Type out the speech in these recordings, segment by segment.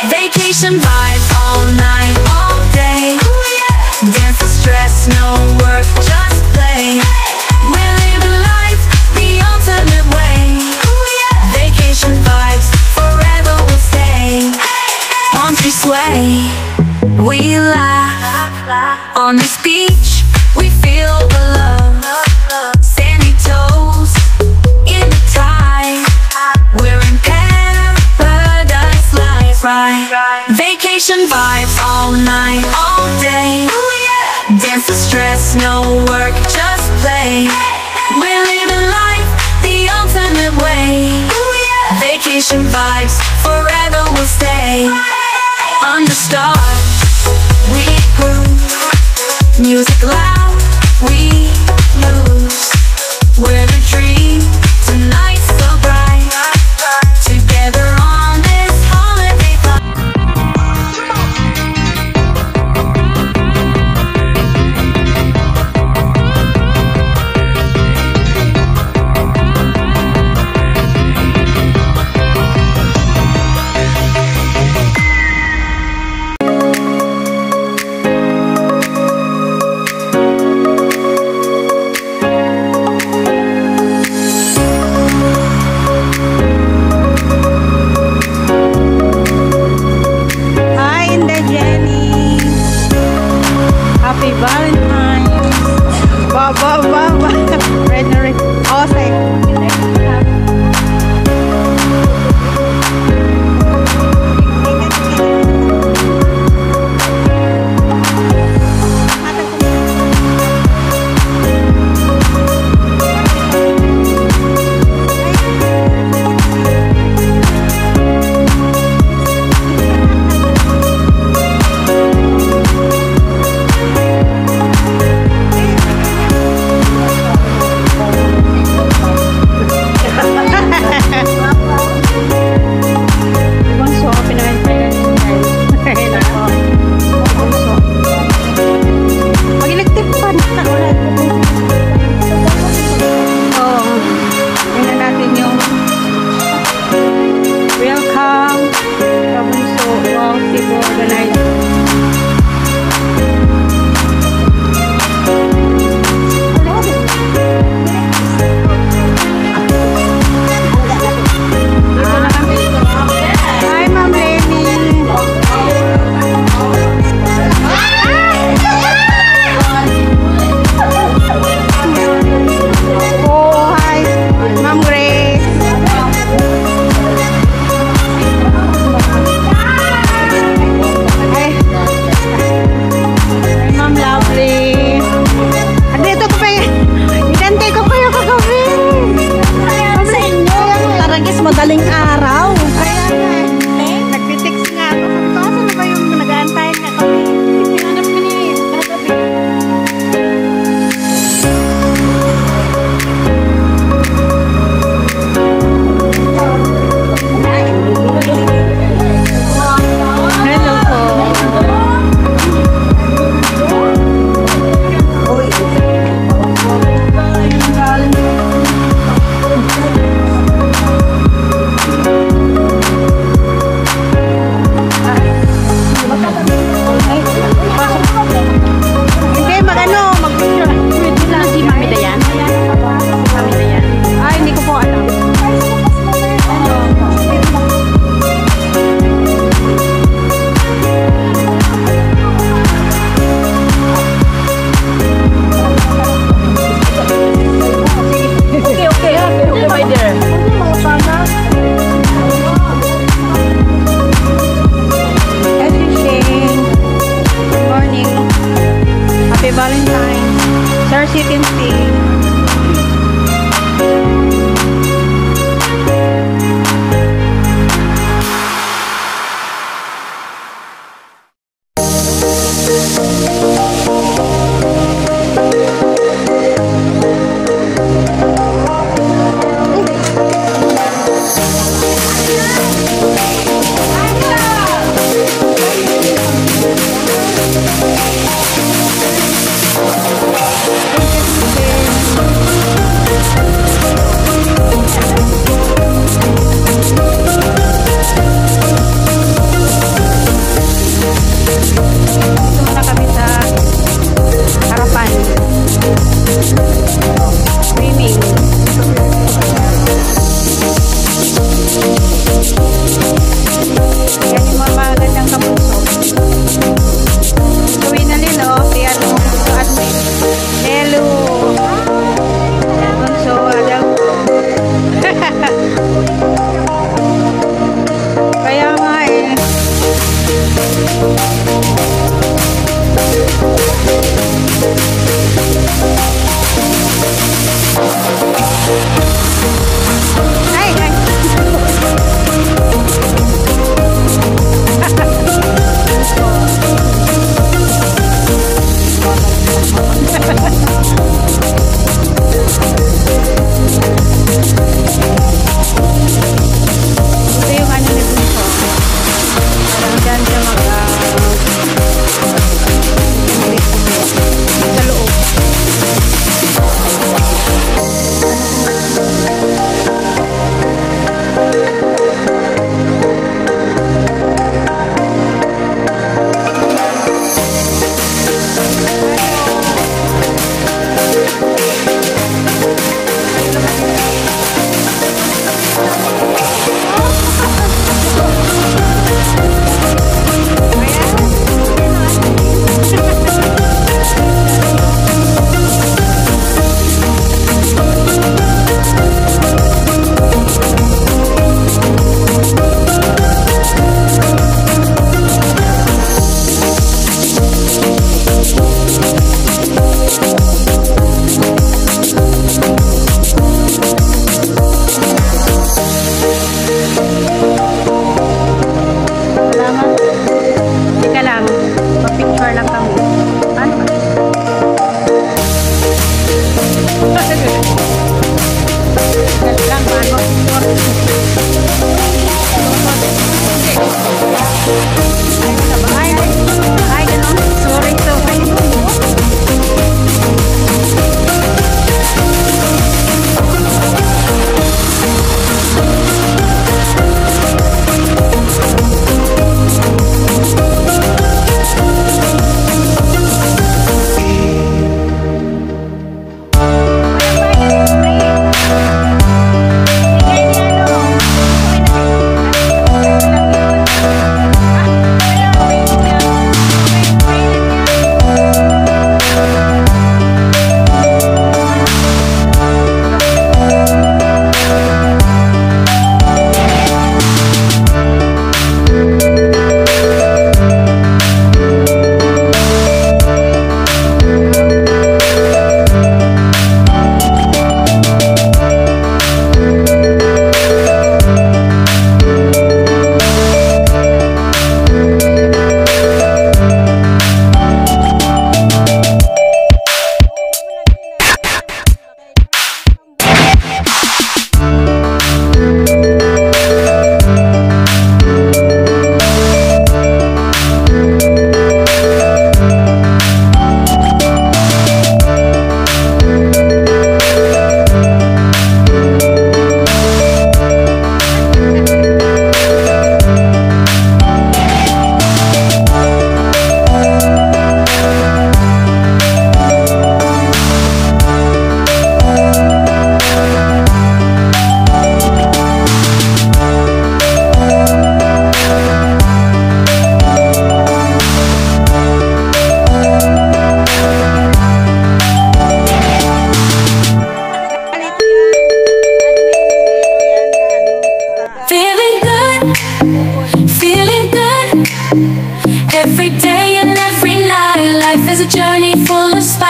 Vacation vibes all night, all day. Dance for stress, no work, just play. We're living life the ultimate way. Vacation vibes, forever we'll stay. Palm tree sway, we laugh. On this beach, we feel the love. Sandy toes in the tide. We're in paradise life, right? Vacation vibes all night, all day. Dance for stress, no work, just play. We're living life the ultimate way. Vacation vibes, forever we'll stay. Under stars, we groove. Music loud, we lose. We're a dream, tonight's so bright. Together on this holiday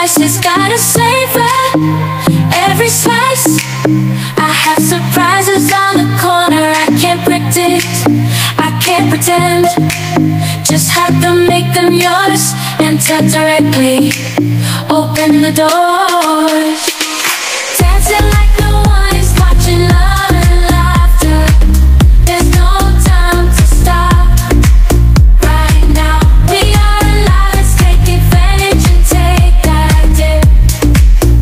spices, gotta savor every slice. I have surprises on the corner, I can't predict, I can't pretend. Just have to make them yours, enter directly, open the doors. Dancing like no one is watching, love and laughter. There's no time to stop right now. We are alive, let's take advantage and take that dip.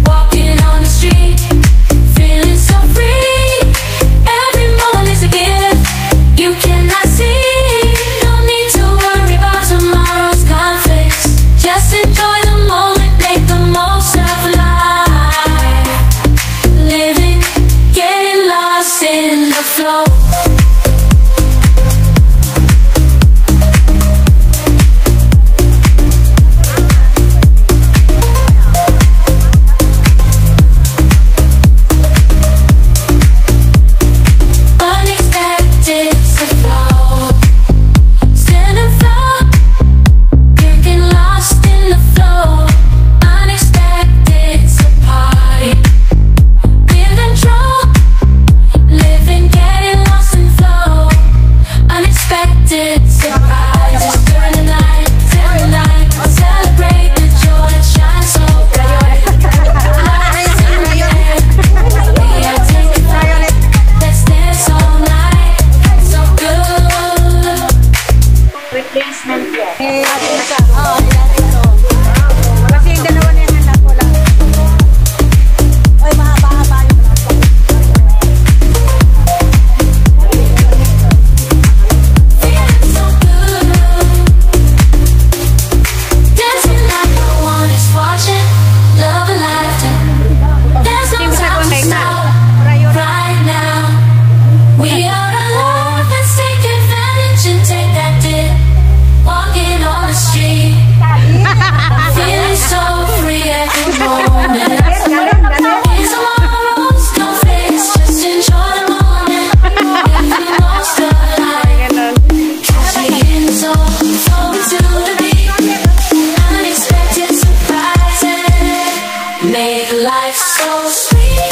Walking on the street, feeling so free. Every moment is a gift you cannot see. No need to worry about tomorrow's conflicts. Just enjoy the moment, make the most of life. Living, getting lost. placement yan. Kasi yung dalawa na yung anak ko lang. Ay, mahaba-haba yung anak ko. Dancing like no one is watching. Love and laughter. There's no time to stop right now. We are alive, let's take advantage and take that dip. Walking on the street, feeling so free at the moment. Here's tomorrow's no face, just enjoy the moment. If you lost the light, catch me in the zone, flow to the beat. Unexpected surprises make life so sweet.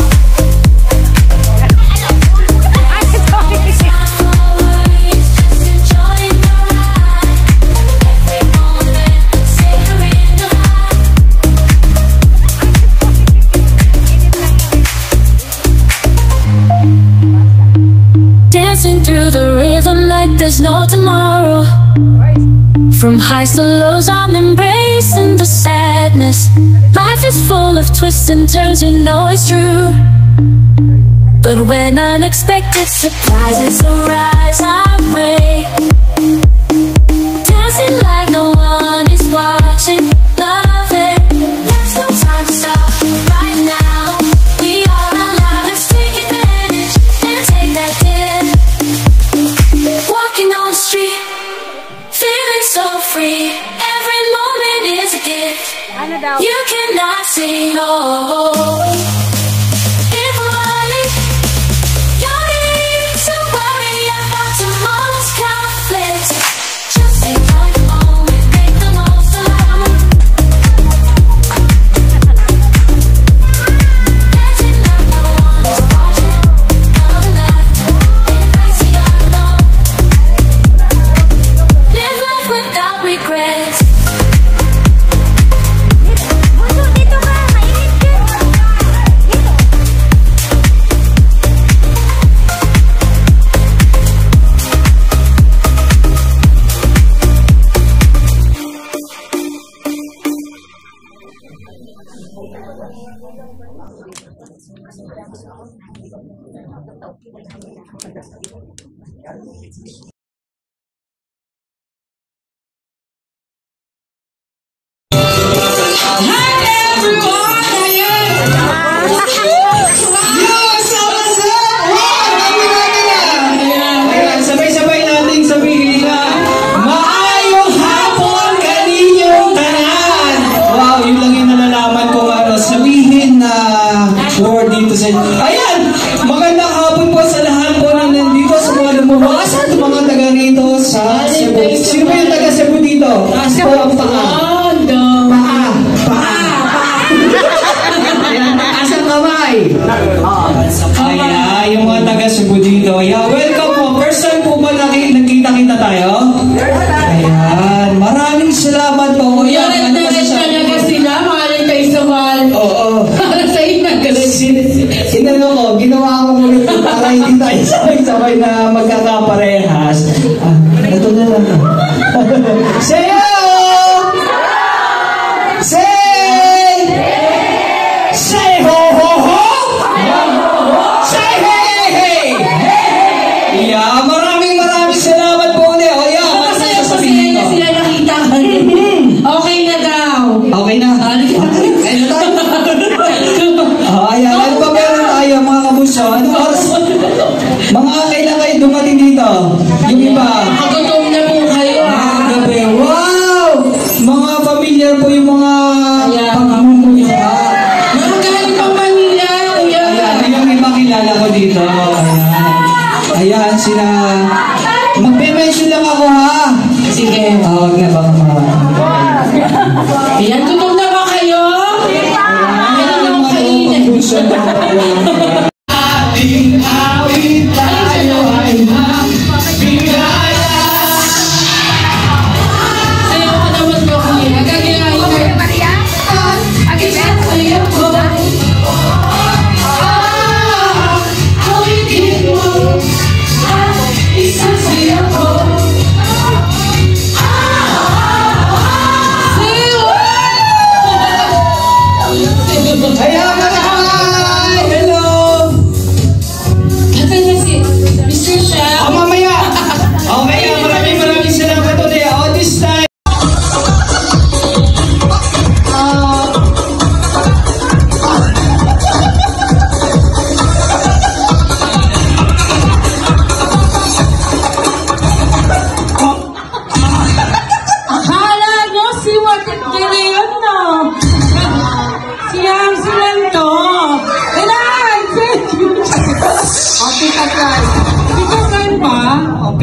Dancing through the rhythm like there's no tomorrow. From highs to lows, I'm embracing the sadness. Life is full of twists and turns, you know it's true. But when unexpected surprises arise, I break. Dancing like no one is watching. Love it, there's no time to stop right now. We are alive, let's take advantage and take that dip. Walking on the street, feeling so free. Every moment is a gift. You cannot see, oh. If worry, you're need to worry about tomorrow's conflict. Just enjoy the moment, make the most of it. Dancing like no one is watching. Love and laughter, embrace the unknown. Live life without regrets. Dito ka, mainit ka. Sabay-sabay nating sabihin na maayong hapon kaninyong tanan. Wow, yun lang yung nalalaman ko sabihin na word dito sa ayan, magandang hapon po sa lahat po na nandito sa mga lumuwas at mga taga rito sa Cebu. Sino ba yung taga Cebu dito? Taas po ang paa. Asang kamay. Kaya yung mga taga Cebu dito. Yeah, welcome po. First time po ba nagkita-kita tayo? Ayan. Maraming salamat po. Yan. Talaga sila, mahalin kayo sa mahal. Oo. Para sa Sinano ko, ginawa ko ulit para hindi tayo sabay-sabay na magkakaparehas. Ito na lang. Sayo! Say ho ho ho! Say hey hey hey! Yeah, maraming salamat po ulit. O yeah, masaya na sila nakita. Okay na daw. Okay na. Ayan, ano pa meron tayo mga kabuso? Ano oras? Mga kailan kayo dumating dito? Yung iba? Nakagutom na po kayo Gabi. Wow! Mga familiar po yung mga pagmumulya. Nakagaling pa Manila, kuya. Ayan, yung iba kilala ko dito. Ayan, sila. Magpe-mention lang ako ha. Sige. Huwag na baka Ayan, gutom na ba kayo? Meron na ako kainin. Ating awit tayo ay magbigaya. Sayo ko naman ko, kuya. Gagayahin ko.Ag-isip sa'yo ko. Awitin mo. Isang sa'yo ko.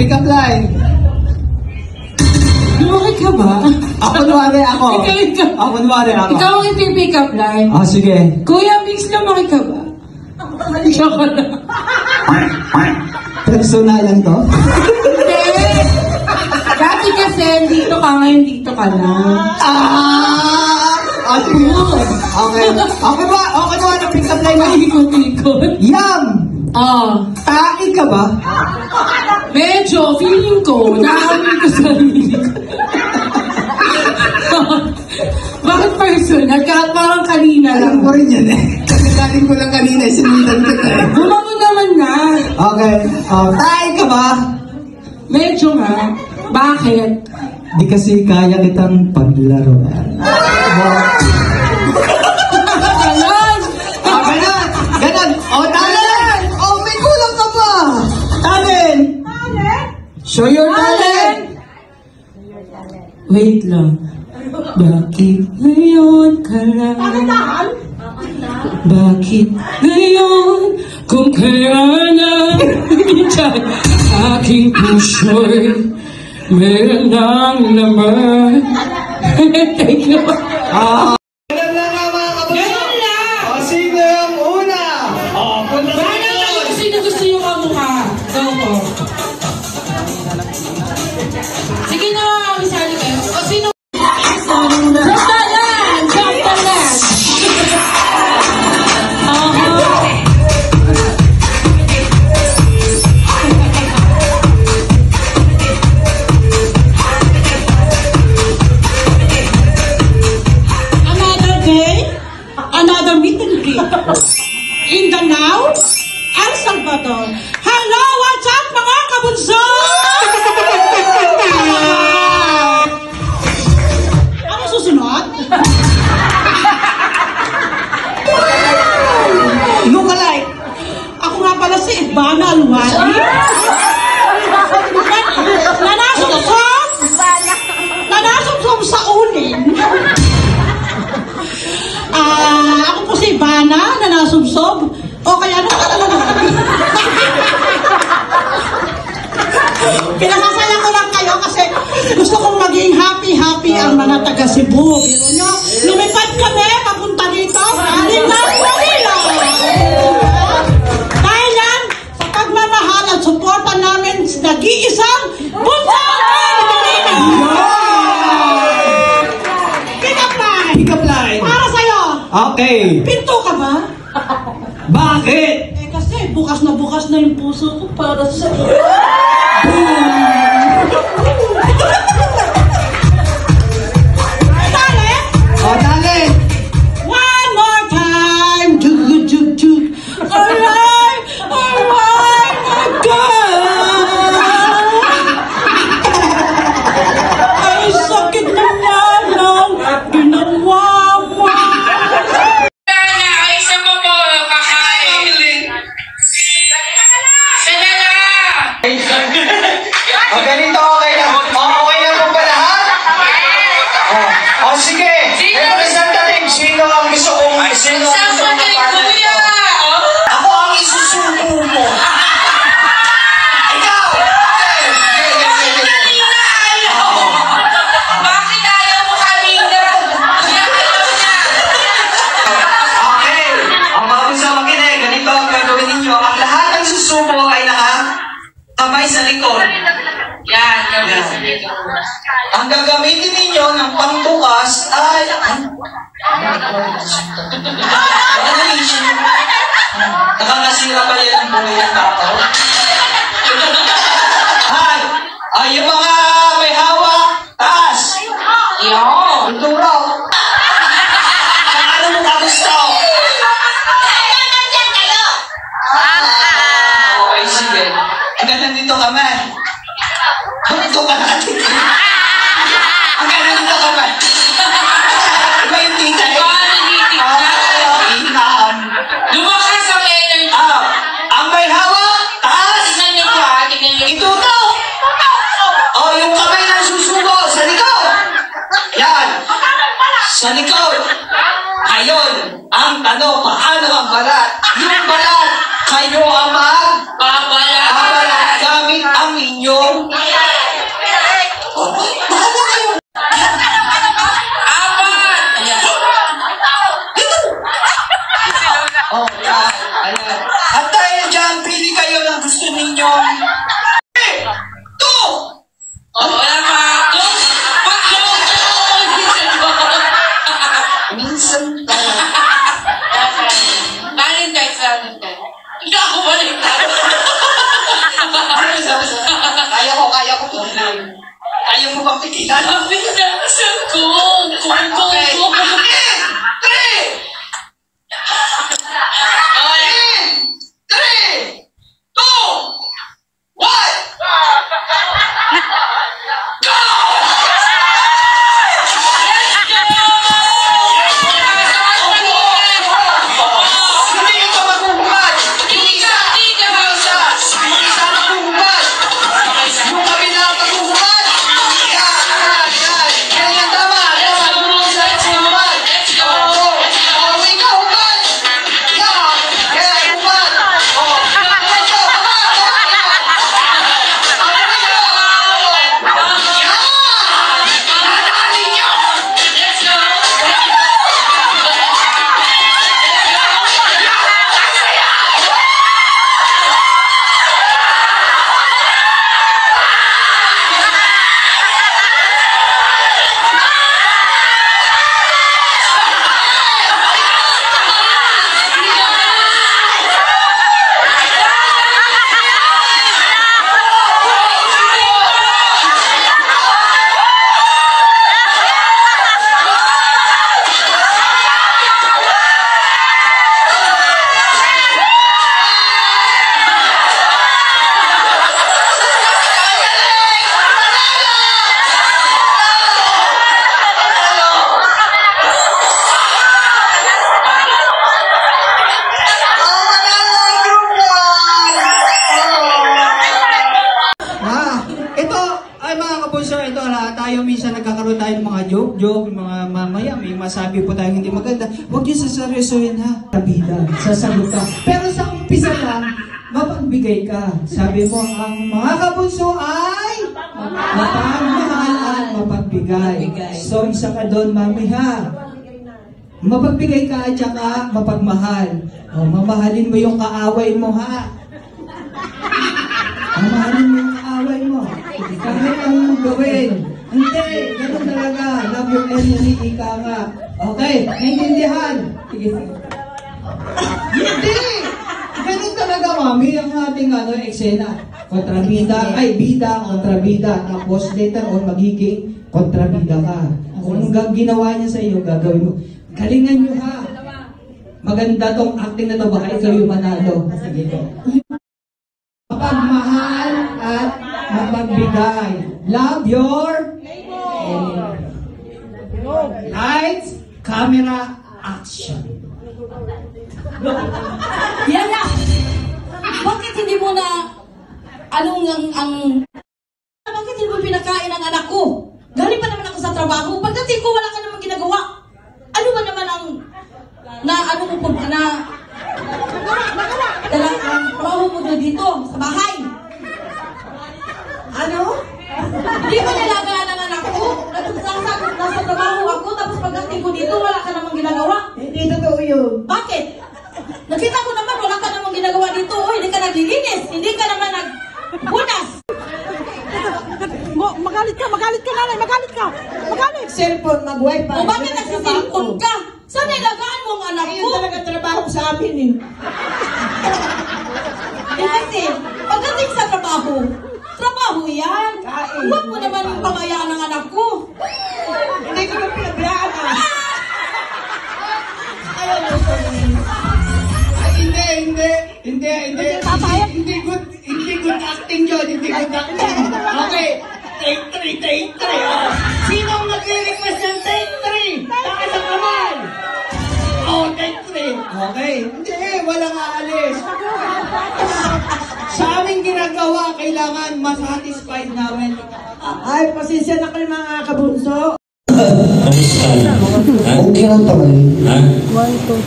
pick up line. Lumaki ka ba? Kunwari ako. Ikaw. Kunwari ako. Ikaw ang ipipick up line. Sige. Kuya Mix, lumaki ka ba? Joke lang. Personal lang to? Hindi. Dati kasi dito ka, ngayon dito ka na. Okay. Okay ba na pick up line mo? Ikot-ikot. Yum! Tae ka ba? Medyo, feeling ko, naamin ko sa sarili ko. Bakit personal? Kahit parang kanina lang. Alam ko rin yan eh. Kagagaling ko lang kanina, sinundan ko eh. Bumago naman na. Okay. Tae ka ba? Medyo nga. Bakit? Di kasi kaya kitang paglaruan. Ganon! Ganon! Talent! May kulang ka pa! Talent! Show your talent! Wait lang. Bakit ngayon ka lang? Bakit ngayon kung kaya na aking puso'y meron ng laman? Thank you. Ganun lang nga mga kapuso. Ganun lang. Sino yung una? Punta sa Bahala kayo kung sino gusto yung kamukha. Go po. Sige na, isali kayo. O sino? Drop the land! Drop the land! Another day, another meet and greet. In the now, El Salvador. Hello, what's up mga kabunso? Ano susunod? Lookalike! Ako nga pala si Ivana Alwali. Nanasumsum sa unin. Ako po si Ivana, nanasumsum. O kaya ano ka talaga? Pinakasaya ko lang kayo kasi gusto kong maging happy ang mga taga Cebu. Pero nyo, lumipad kami papunta dito. Galing ng Manila. Dahil yan, sa pagmamahal at suporta namin sa nag-iisang bunsa Pilipina. Pick up line. Pick up line. Para sa'yo. Okay. Pinto ka ba? Bakit? Kasi bukas na yung puso ko para sa iyo. Talent! Talent! One more time! Jug, jug, jug. Alright, my God! Ay, sakit naman ang ginawa mo. Ganito, okay na. Okay na po ba lahat? Sige. Representative, sino ang gusto kong partner? Ako ang isusuko mo. Ikaw! Bakit ayaw mo kanina? Okay. Ang mga gusto makinig, ganito ang gagawin ninyo. Ang lahat ng susuko ay nakakamay sa likod. Yan. Ang gagamitin ninyo ng pangbukas ay... Nakakasira ba yan ang buhay ng tao? Yung mga may hawak, taas! Yun. Ito raw! Ano mo ka gusto? Okay, sige. Hanggang nandito kami. Dito ka natin. Hanggang nandito kami. Iba yung tita eh. Lumakas ang energy. Ang may hawak, taas! Tignan niyo po tignan niyo. Ito daw! Yung kamay ng susuko sa likod! Yan! Sa likod! Ayun! Ang tanong, paano ang balat? Yung balat, kayo ang babalat gamit ang ninyo? Bahala kayo. Apat! Ayan. Oh, ayan. At dahil dyan, pili kayo ng gusto ninyo. 2! Oh, wala pa. Minsan tayo. Valentine's, Valentine's. Hindi ako Valentine's. Kaya ko. Kaya mo bang pigilan? Pinagdasal ko. Okay. 'Sponsor, ito tayo minsan nagkakaroon tayo ng mga joke, mga mamaya may masabi po tayong hindi maganda. Huwag niyo saseryosohin ha. Tabida, sasagot ka. Pero sa umpisa lang, mapagbigay ka. Sabi mo, ang mga kabunso ay mapagmahal at mapagbigay. So isa ka doon, mami ha. Mapagbigay ka at saka mapagmahal. O, mamahalin mo yung kaaway mo ha. Mamahalin mo yung kaaway mo. Kahit ang gawin. Hindi, ganun talaga. Love your enemy, ika nga. Okay, naintindihan. Sige. Hindi! Ganun talaga, mami, ang ating eksena. Kontrabida, bida, kontrabida. Tapos later on, magiging kontrabida ka. Kung ginawa niya sa iyo, gagawin mo. Galingan nyo ha. Maganda tong acting na to, baka ikaw yung manalo. Sige to. Mapagmahal at mapagbigay. Love your enemy. Lights, camera, action. Yan na! Bakit hindi mo na bakit hindi mo pinakain ang anak ko? Galing pa naman ako sa trabaho. Pagdating ko, wala ka namang ginagawa. Ano ba naman ang trabaho mo na dito, sa bahay? Ano? Hindi ko nilagaan ang anak ko. Nasa trabaho ako, tapos pagdating ko dito, wala ka namang ginagawa. Hindi totoo yun. Bakit? Nakita ko naman, wala ka namang ginagawa dito. Hindi ka naglilinis. Hindi ka naman nagbunas. Magalit ka, nanay, magalit ka. Magalit. Cellphone, mag-wifi. O bakit nagsisilpon ka? Saan nilagaan mo ang anak ko? Ayun talaga trabaho sa amin eh. Kasi, pagdating sa trabaho yan. Kain. Huwag mo naman yung pabayaan ng anak ko. Hindi ko na pinabayaan ah. Hindi good acting yun. Hindi good acting. Okay. Take 3. Sino ang nag-request ng take 3? Takas ang kamay. Oh, take 3. Okay. Hindi, walang aalis. Sa aming ginagawa, kailangan masatisfied namin. Ay, pasensya na kayo mga kabunso. Kamusta? Ha? Okay lang tayo. Ha?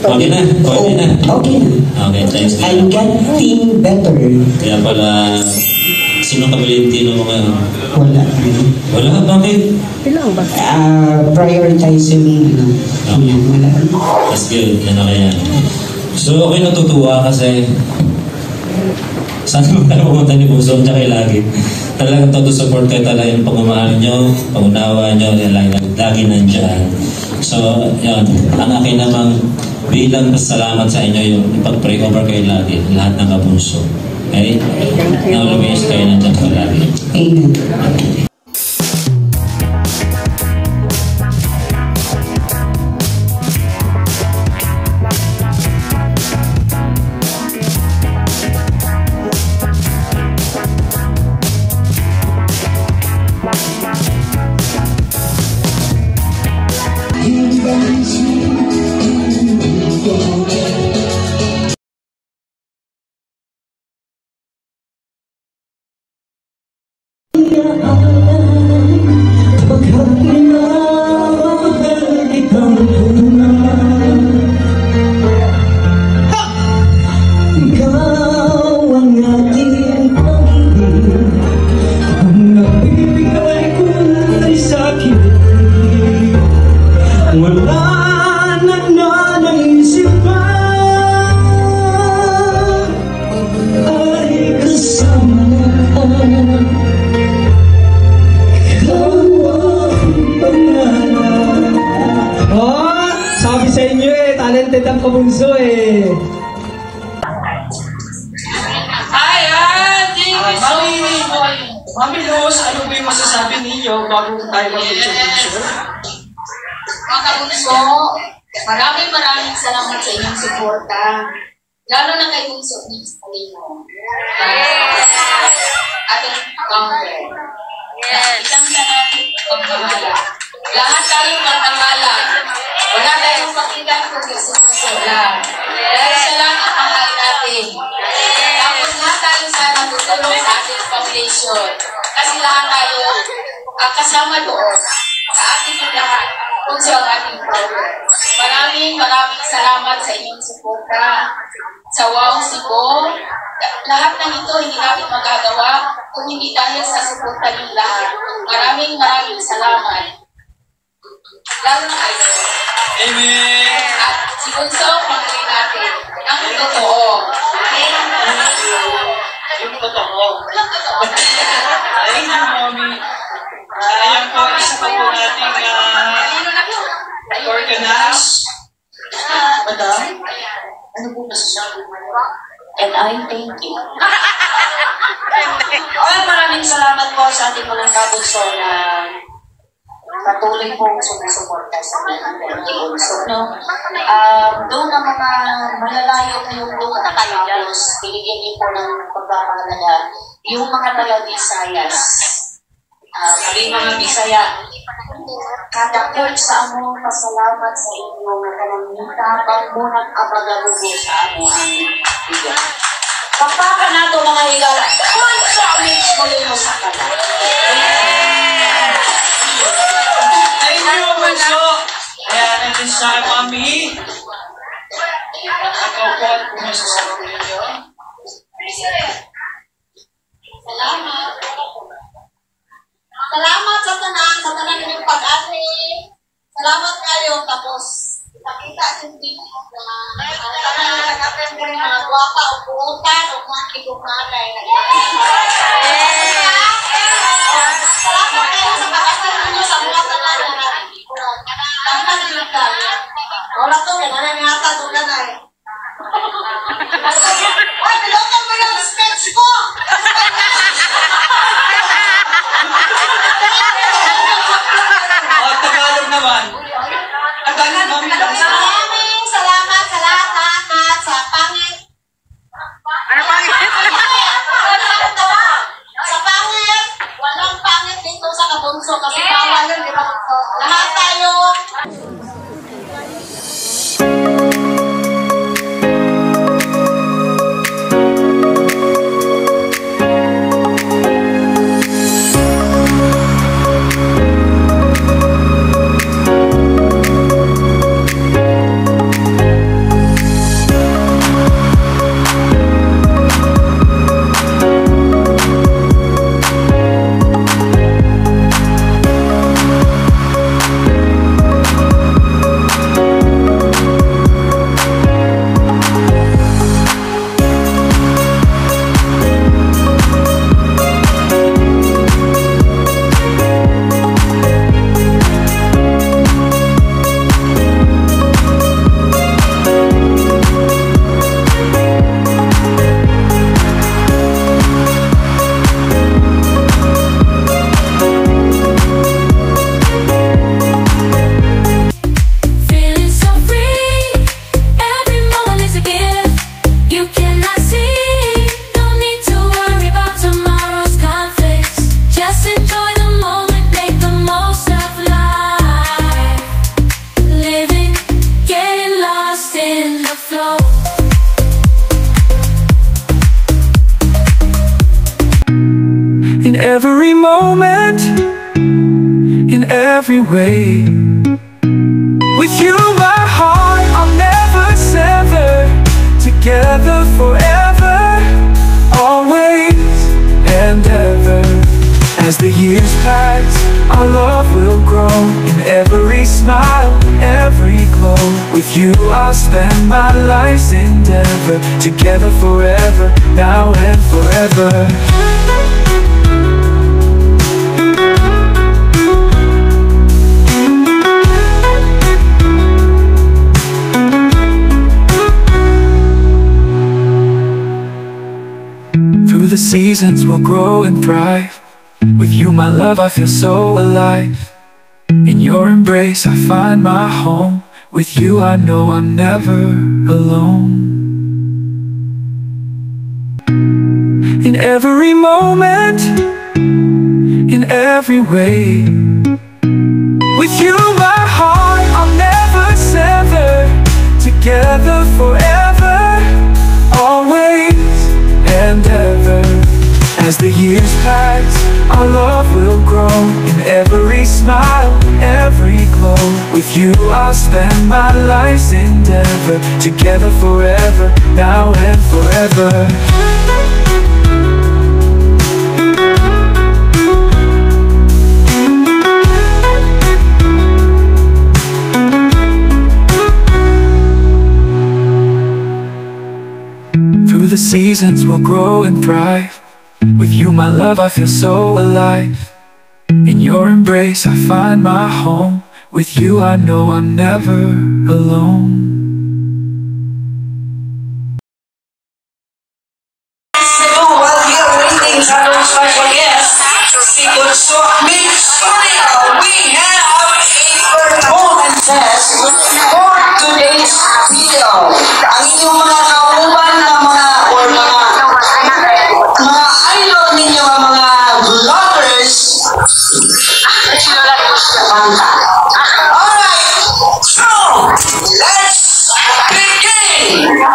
Okay na? Okay na? Okay na. Okay, thanks. I'm getting better. Kaya pala, Sino kabalitin ng mga... Wala. Wala? Bakit? Prioritize yung wala. That's good. Yan na kaya. So, okay natutuwa kasi sana mo tayo pumunta ni Bunso niya kay lagi. Talagang todo support kayo talaga yung pagmamahal nyo, pangunawa nyo, lagi nandyan. So, yan. Ang akin namang bilang pasalamat sa inyo yung ipag-pray over kayo lagi, lahat ng kabunso. Okay? Now, lumayos kayo nandyan palagi. Amen. Talented ang kabunso eh. Ayan! Thank you so much! Mami Rose, ano ba yung masasabi ninyo bago tayo mag-picture? Mga kabunso, maraming salamat sa inyong suporta. Lalo na kay Bunso ni Salino. Ating founder. Isang natin pagkamala. Lahat tayong magkamala. Wala tayong pakinggan kundi si Bunso lang. Dahil siya lang ang mahal natin. Tapos lahat tayo sana tutulong sa ating foundation. Kasi lahat tayo kasama doon. Sa ating lahat. Bunso ang ating founder. Maraming salamat sa inyong suporta. Sa Wow Cebu, lahat ng ito hindi natin magagawa kung hindi dahil sa suporta ng lahat. Maraming salamat. Lalo na kayo. Amen! At si Bunso, pangulin natin. Ang totoo. Yung totoo. Thank you, Mommy. Ayan po, isa pa po nating organize. Madam? Ano po masasabi mo? And I thank you. Maraming salamat po sa ating mga kabunso na patuloy pong sumusuporta sa ating bunso. No? Doon ang mga malalayo kayong doon nakatapos, binigyan niyo po ng pagpapahalaga yung mga taga-Visayas. Kami mga Bisaya, kadakot sa amo, pasalamat sa inyo na kanamitabang munang apagalugo sa amo ang bigyan. Pagpaka na ito mga higala, consolage muli mo sa kala. Thank you, Bunso! Ayan, and this time, Mami. Ako po, kung masasabi ninyo. Salamat. Salamat sa tanan ninyong pag-ate. Salamat kayo, tapos nakita yung dito na tanan na nag-apin ko rin mga guwapa o puutan o mga kikumalay. Salamat kayo sa pag-ate ninyo sa mga tanan na tanan ninyo ka. Wala to, kailangan nga ata ito na eh. Ay, pilotan mo yung speech ko! Tagalog naman. Tagalog, Mami. Maraming salamat sa lahat sa pangit. Ano pangit? Sa pangit. Walang pangit dito sa kabunso kasi bawal yun, di ba? Lahat tayo. moment, in every way. With you my heart I'll never sever, together forever, always and ever. As the years pass, our love will grow, in every smile, every glow. With you I'll spend my life's endeavor, together forever, now and forever. Through the seasons we'll grow and thrive. With you my love I feel so alive. In your embrace I find my home. With you I know I'm never alone. In every moment, in every way. With you my heart I'll never sever, together forever, always and ever. As the years pass, our love will grow, in every smile, every glow. With you I'll spend my life's endeavor, together forever, now and forever. Through the seasons we'll grow and thrive. With you my love I feel so alive. In your embrace I find my home. With you I know I'm never alone. While we are waiting for our special guest, we have a performance test for today's video. Ang inyong mga kauban na mga idol ninyo, mga vloggers. Alright, so let's begin. I'm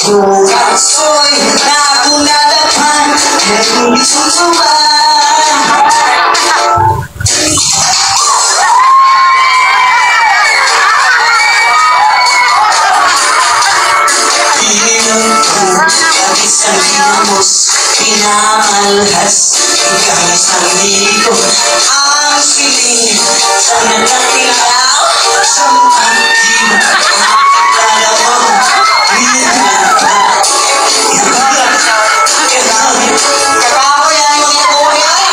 Puso'y nakunadapan ng isusuba. Isang hinamos, pinamalhas, ikaw isang ligo. Ang siling sa nagkatilaw, sa pagkiw, dalawa, pinagapa. Kapako yan mo yung buhay ay.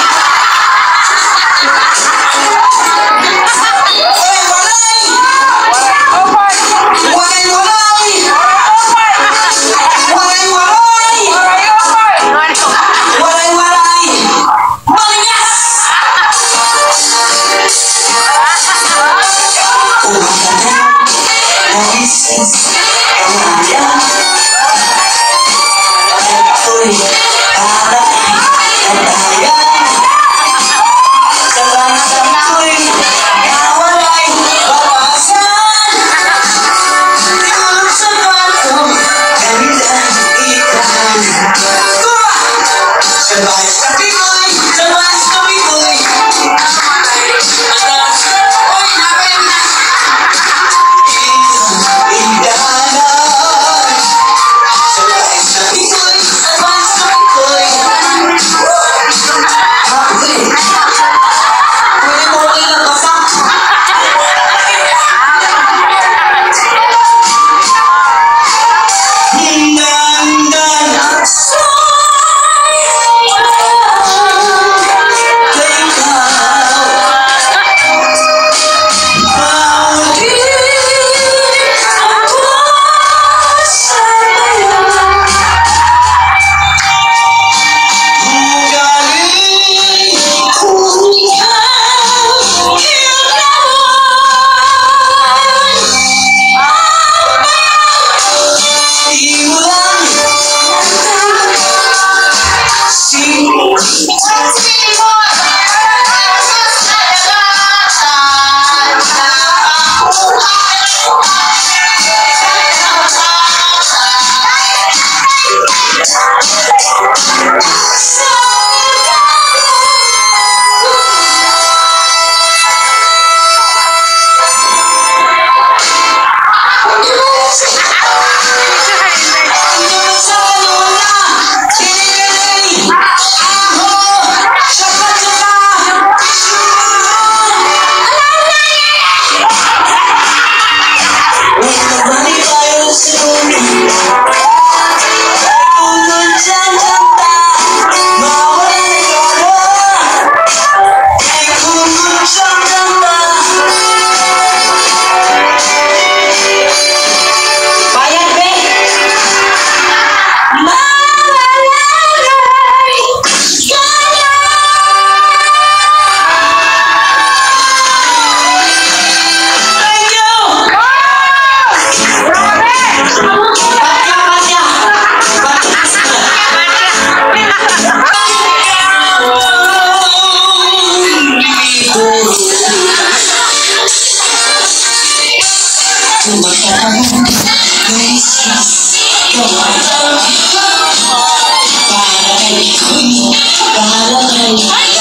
Para kay